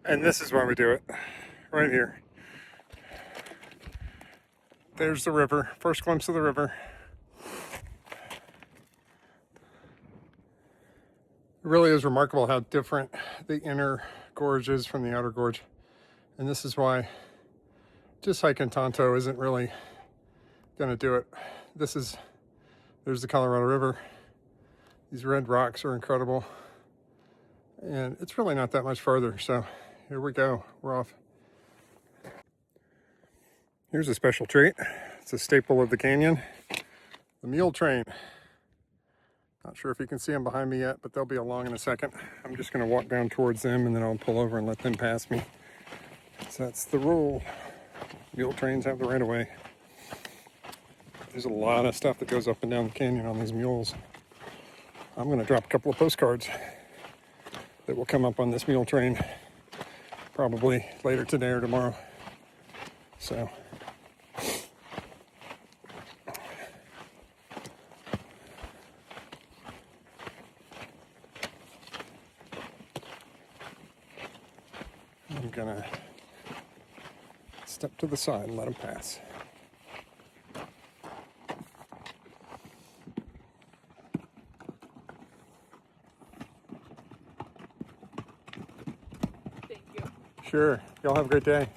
And this is why we do it, right here. There's the river, first glimpse of the river. It really is remarkable how different the inner gorge is from the outer gorge. And this is why just hiking Tonto isn't really gonna do it. There's the Colorado River. These red rocks are incredible. And it's really not that much farther, so here we go, we're off. Here's a special treat. It's a staple of the canyon, the mule train. Not sure if you can see them behind me yet, but they'll be along in a second. I'm just gonna walk down towards them and then I'll pull over and let them pass me. So that's the rule. Mule trains have the right of way. There's a lot of stuff that goes up and down the canyon on these mules. I'm gonna drop a couple of postcards that will come up on this mule train probably later today or tomorrow. So I'm gonna step to the side and let them pass. Thank you. Sure, y'all have a great day.